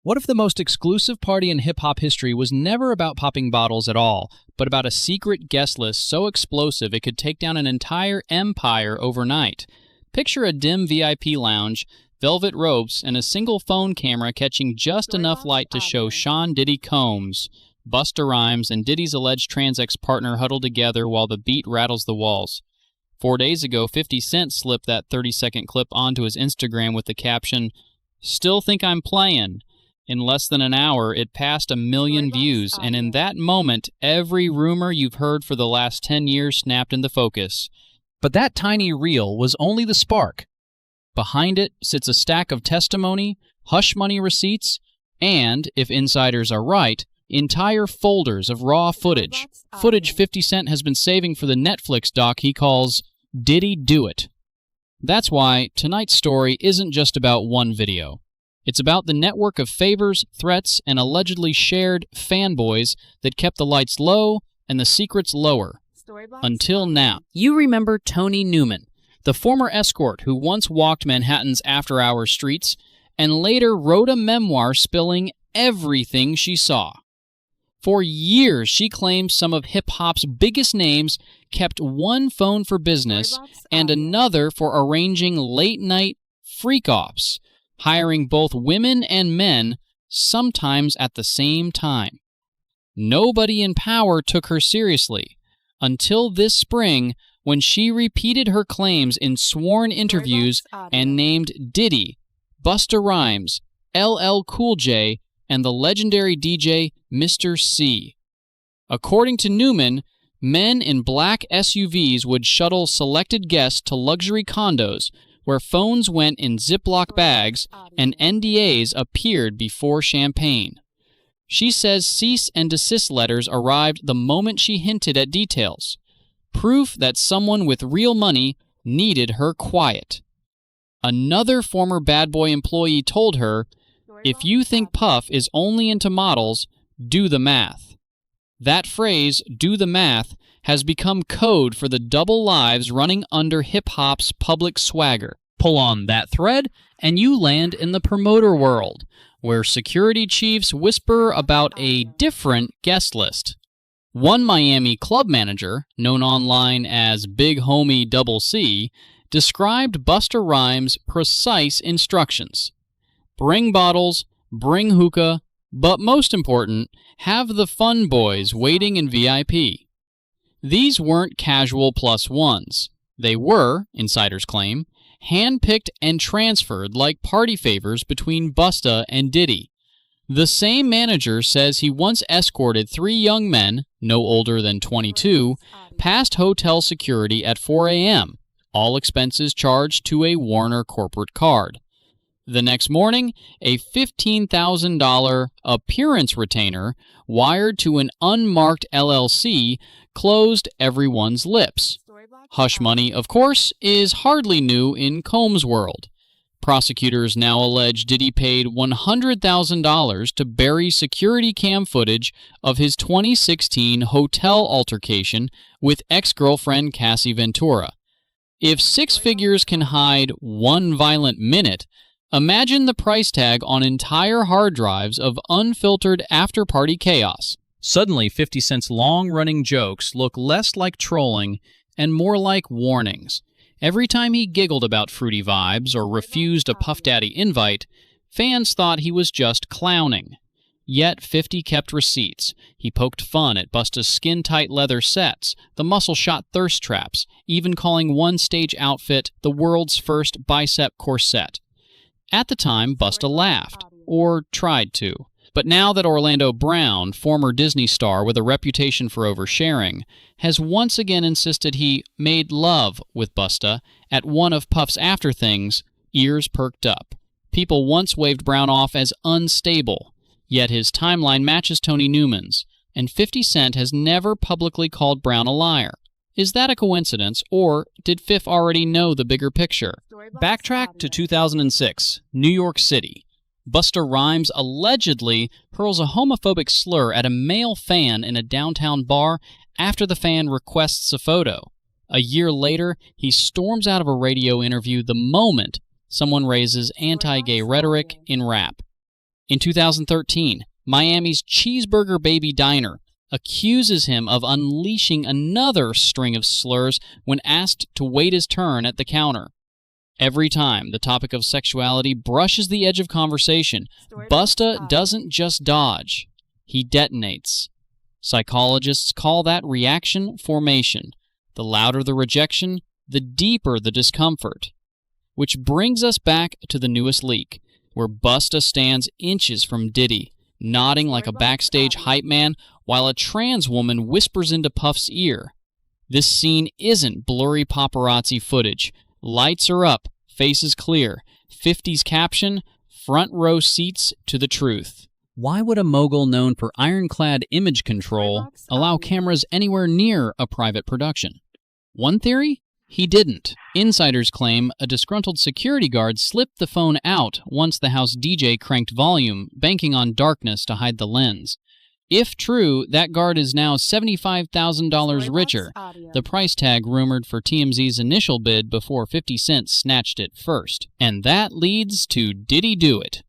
What if the most exclusive party in hip-hop history was never about popping bottles at all, but about a secret guest list so explosive it could take down an entire empire overnight? Picture a dim VIP lounge, velvet ropes, and a single phone camera catching just enough light to show Sean Diddy Combs, Busta Rhymes, and Diddy's alleged trans ex-partner huddled together while the beat rattles the walls. 4 days ago, 50 Cent slipped that 30-second clip onto his Instagram with the caption, "Still think I'm playing." In less than an hour, it passed 1 million views, and in that moment, every rumor you've heard for the last 10 years snapped into focus. But that tiny reel was only the spark. Behind it sits a stack of testimony, hush money receipts, and, if insiders are right, entire folders of raw footage. Footage 50 Cent has been saving for the Netflix doc he calls Diddy Do It. That's why tonight's story isn't just about one video. It's about the network of favors, threats, and allegedly shared fanboys that kept the lights low and the secrets lower. Until now. You remember Tony Newman, the former escort who once walked Manhattan's after-hours streets and later wrote a memoir spilling everything she saw. For years, she claimed some of hip-hop's biggest names kept one phone for business and another for arranging late-night freak-offs, hiring both women and men, sometimes at the same time. Nobody in power took her seriously, until this spring when she repeated her claims in sworn interviews and named Diddy, Busta Rhymes, LL Cool J, and the legendary DJ Mr. C. According to Newman, men in black SUVs would shuttle selected guests to luxury condos where phones went in Ziploc bags and NDAs appeared before champagne. She says cease and desist letters arrived the moment she hinted at details, proof that someone with real money needed her quiet. Another former Bad Boy employee told her, "If you think Puff is only into models, do the math." That phrase, "do the math," has become code for the double lives running under hip-hop's public swagger. Pull on that thread, and you land in the promoter world, where security chiefs whisper about a different guest list. One Miami club manager, known online as Big Homie Double C, described Busta Rhymes' precise instructions. Bring bottles, bring hookah, but most important, have the fun boys waiting in VIP. These weren't casual plus ones. They were, insiders claim, hand-picked and transferred like party favors between Busta and Diddy. The same manager says he once escorted 3 young men, no older than 22, past hotel security at 4 a.m., all expenses charged to a Warner corporate card. The next morning, a $15,000 appearance retainer wired to an unmarked LLC closed everyone's lips. Hush money, of course, is hardly new in Combs' world. Prosecutors now allege Diddy paid $100,000 to bury security cam footage of his 2016 hotel altercation with ex-girlfriend Cassie Ventura. If 6 figures can hide one violent minute, imagine the price tag on entire hard drives of unfiltered after-party chaos. Suddenly, 50 Cent's long-running jokes look less like trolling and more like warnings. Every time he giggled about fruity vibes or refused a Puff Daddy invite, fans thought he was just clowning. Yet 50 kept receipts. He poked fun at Busta's skin-tight leather sets, the muscle-shot thirst traps, even calling one stage outfit the world's first bicep corset. At the time, Busta laughed, or tried to. But now that Orlando Brown, former Disney star with a reputation for oversharing, has once again insisted he made love with Busta at one of Puff's after-things, ears perked up. People once waved Brown off as unstable, yet his timeline matches Tony Newman's, and 50 Cent has never publicly called Brown a liar. Is that a coincidence, or did Fifth already know the bigger picture? Backtrack to 2006, New York City. Busta Rhymes allegedly hurls a homophobic slur at a male fan in a downtown bar after the fan requests a photo. A year later, he storms out of a radio interview the moment someone raises anti-gay rhetoric in rap. In 2013, Miami's Cheeseburger Baby Diner accuses him of unleashing another string of slurs when asked to wait his turn at the counter. Every time the topic of sexuality brushes the edge of conversation, Busta doesn't just dodge, he detonates. Psychologists call that reaction formation. The louder the rejection, the deeper the discomfort. Which brings us back to the newest leak, where Busta stands inches from Diddy, nodding like a backstage hype man while a trans woman whispers into Puff's ear. This scene isn't blurry paparazzi footage. Lights are up, faces clear. 50s caption, front row seats to the truth. Why would a mogul known for ironclad image control allow cameras anywhere near a private production? One theory? He didn't. Insiders claim a disgruntled security guard slipped the phone out once the house DJ cranked volume, banking on darkness to hide the lens. If true, that guard is now $75,000 richer, the price tag rumored for TMZ's initial bid before 50 Cent snatched it first. And that leads to Diddy Do It.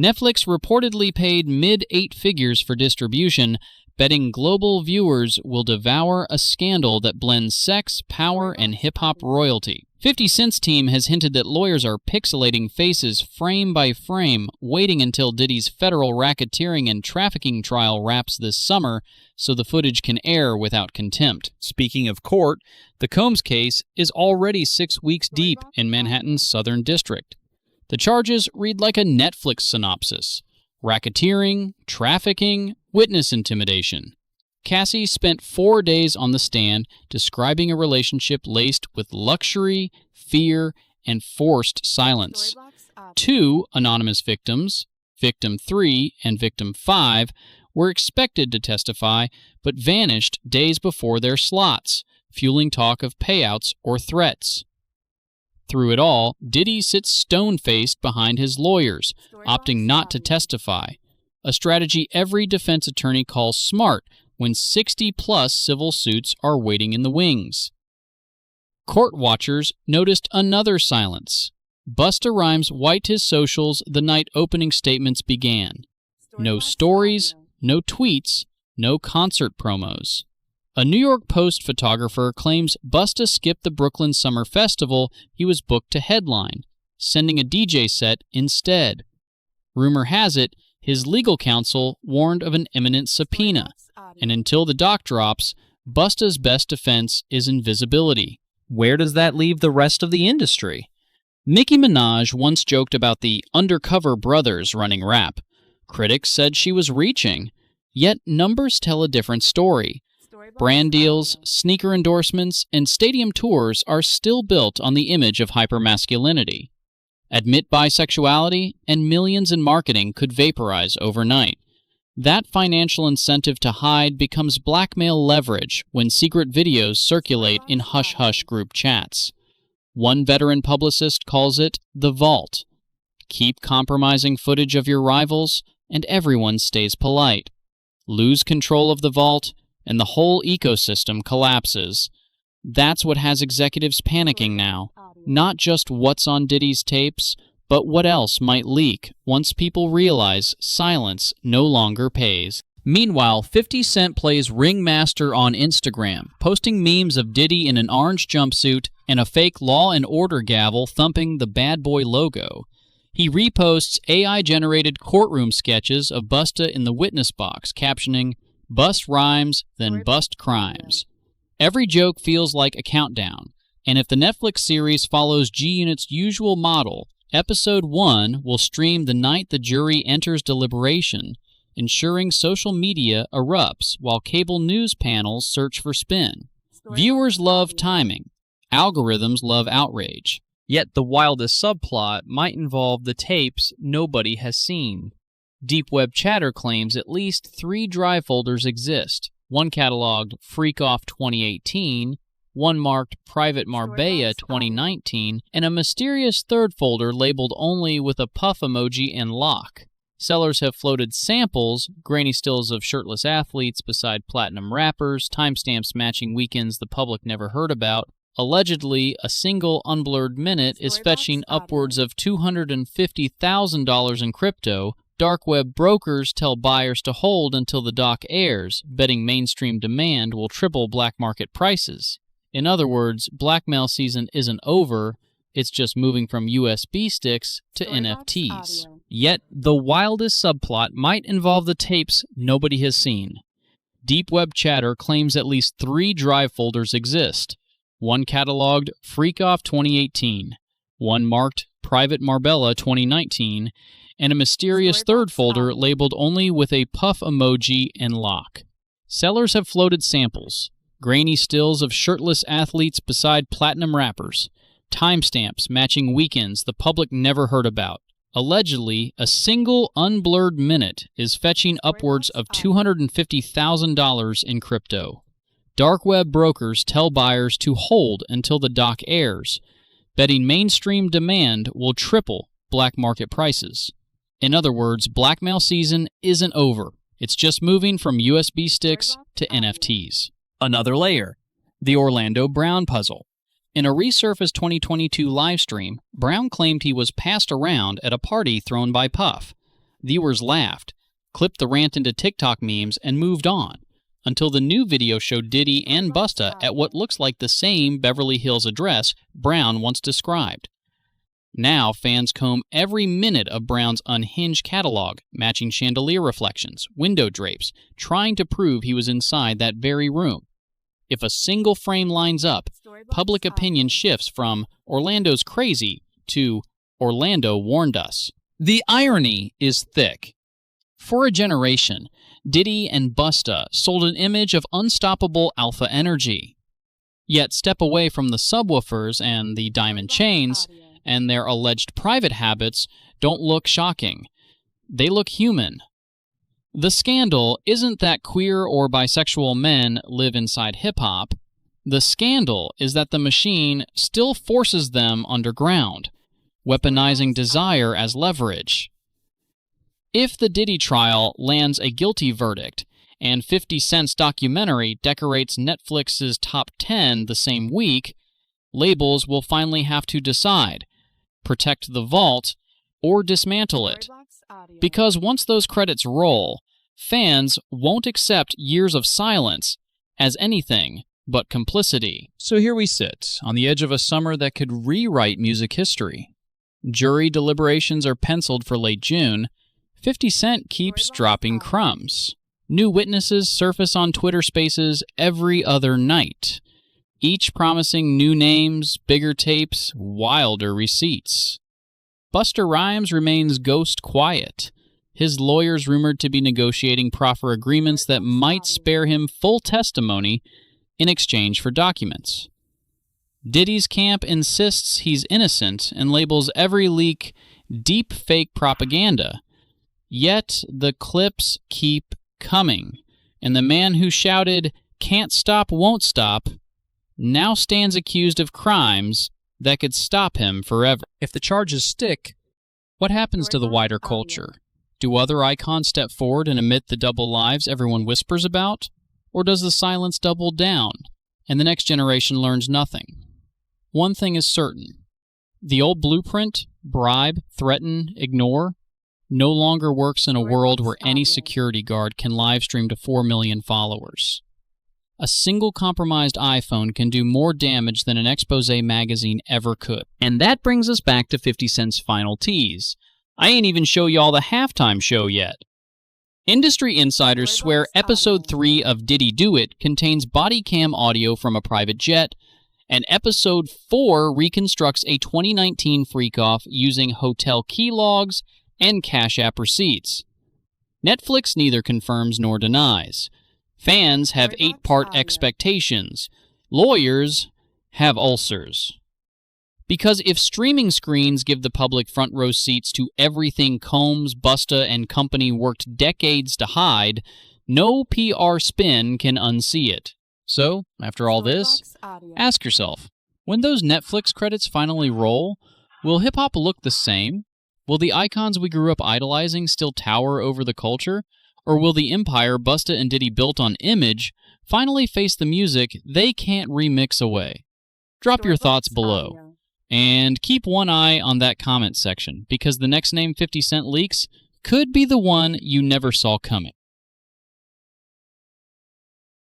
Netflix reportedly paid mid-8 figures for distribution, betting global viewers will devour a scandal that blends sex, power, and hip-hop royalty. 50 Cent's team has hinted that lawyers are pixelating faces frame by frame, waiting until Diddy's federal racketeering and trafficking trial wraps this summer so the footage can air without contempt. Speaking of court, the Combs case is already 6 weeks deep in Manhattan's Southern District. The charges read like a Netflix synopsis: racketeering, trafficking, witness intimidation. Cassie spent 4 days on the stand describing a relationship laced with luxury, fear, and forced silence. 2 anonymous victims, Victim 3 and Victim 5, were expected to testify but vanished days before their slots, fueling talk of payouts or threats. Through it all, Diddy sits stone-faced behind his lawyers, opting not to testify, a strategy every defense attorney calls smart when 60-plus civil suits are waiting in the wings. Court watchers noticed another silence. Busta Rhymes wiped his socials the night opening statements began. No stories, no tweets, no concert promos. A New York Post photographer claims Busta skipped the Brooklyn Summer Festival he was booked to headline, sending a DJ set instead. Rumor has it, his legal counsel warned of an imminent subpoena, and until the doc drops, Busta's best defense is invisibility. Where does that leave the rest of the industry? Nicki Minaj once joked about the undercover brothers running rap. Critics said she was reaching, yet numbers tell a different story. Brand deals, sneaker endorsements, and stadium tours are still built on the image of hypermasculinity. Admit bisexuality, and millions in marketing could vaporize overnight. That financial incentive to hide becomes blackmail leverage when secret videos circulate in hush-hush group chats. One veteran publicist calls it the vault. Keep compromising footage of your rivals, and everyone stays polite. Lose control of the vault, and the whole ecosystem collapses. That's what has executives panicking now. Not just what's on Diddy's tapes, but what else might leak once people realize silence no longer pays. Meanwhile, 50 Cent plays ringmaster on Instagram, posting memes of Diddy in an orange jumpsuit and a fake Law and Order gavel thumping the Bad Boy logo. He reposts AI-generated courtroom sketches of Busta in the witness box, captioning, "Bust rhymes, then bust crimes." Every joke feels like a countdown, and if the Netflix series follows G-Unit's usual model, Episode 1 will stream the night the jury enters deliberation, ensuring social media erupts while cable news panels search for spin. Viewers love timing. Algorithms love outrage. Yet the wildest subplot might involve the tapes nobody has seen. Deep Web Chatter claims at least 3 drive folders exist, one cataloged Freak Off 2018, one marked Private Marbella 2019, and a mysterious third folder labeled only with a puff emoji and lock. Sellers have floated samples, grainy stills of shirtless athletes beside platinum rappers, timestamps matching weekends the public never heard about. Allegedly, a single unblurred minute is fetching upwards of $250,000 in crypto, Dark web brokers tell buyers to hold until the doc airs, betting mainstream demand will triple black market prices. In other words, blackmail season isn't over, it's just moving from USB sticks to NFTs. Yet, the wildest subplot might involve the tapes nobody has seen. Deep web chatter claims at least 3 drive folders exist. One cataloged Freak Off 2018, one marked Private Marbella 2019, and a mysterious third folder labeled only with a puff emoji and lock. Sellers have floated samples, grainy stills of shirtless athletes beside platinum rappers, timestamps matching weekends the public never heard about. Allegedly, a single unblurred minute is fetching upwards of $250,000 in crypto. Dark web brokers tell buyers to hold until the doc airs, betting mainstream demand will triple black market prices. In other words, blackmail season isn't over. It's just moving from USB sticks to NFTs. Another layer, the Orlando Brown puzzle. In a resurfaced 2022 livestream, Brown claimed he was passed around at a party thrown by Puff. Viewers laughed, clipped the rant into TikTok memes, and moved on, until the new video showed Diddy and Busta at what looks like the same Beverly Hills address Brown once described. Now fans comb every minute of Brown's unhinged catalog, matching chandelier reflections, window drapes, trying to prove he was inside that very room. If a single frame lines up, public opinion shifts from "Orlando's crazy" to "Orlando warned us." The irony is thick. For a generation, Diddy and Busta sold an image of unstoppable alpha energy. Yet step away from the subwoofers and the diamond chains, and their alleged private habits don't look shocking. They look human. The scandal isn't that queer or bisexual men live inside hip-hop. The scandal is that the machine still forces them underground, weaponizing desire as leverage. If the Diddy trial lands a guilty verdict, and 50 Cent's documentary decorates Netflix's top 10 the same week, labels will finally have to decide: protect the vault or dismantle it. Because once those credits roll, fans won't accept years of silence as anything but complicity. So here we sit, on the edge of a summer that could rewrite music history. Jury deliberations are penciled for late June. 50 Cent keeps dropping crumbs. New witnesses surface on Twitter Spaces every other night, each promising new names, bigger tapes, wilder receipts. Busta Rhymes remains ghost quiet, his lawyers rumored to be negotiating proffer agreements that might spare him full testimony in exchange for documents. Diddy's camp insists he's innocent and labels every leak deep fake propaganda. Yet the clips keep coming, and the man who shouted, "Can't stop, won't stop," now stands accused of crimes that could stop him forever. If the charges stick, what happens to the wider culture? Do other icons step forward and admit the double lives everyone whispers about? Or does the silence double down, and the next generation learns nothing? One thing is certain. The old blueprint, bribe, threaten, ignore, no longer works in a world where any security guard can live stream to 4 million followers. A single compromised iPhone can do more damage than an expose magazine ever could. And that brings us back to 50 Cent's final tease. I ain't even show y'all the halftime show yet. Industry insiders swear Episode 3 of Diddy Do It contains body cam audio from a private jet, and Episode 4 reconstructs a 2019 freak-off using hotel key logs and Cash App receipts. Netflix neither confirms nor denies. Fans have 8-part expectations. Lawyers have ulcers. Because if streaming screens give the public front row seats to everything Combs, Busta, and company worked decades to hide, no PR spin can unsee it. So, after all this, ask yourself, when those Netflix credits finally roll, will hip-hop look the same? Will the icons we grew up idolizing still tower over the culture? Or will the empire Busta and Diddy built on image finally face the music they can't remix away? Drop your thoughts below. And keep one eye on that comment section, because the next name 50 Cent leaks could be the one you never saw coming.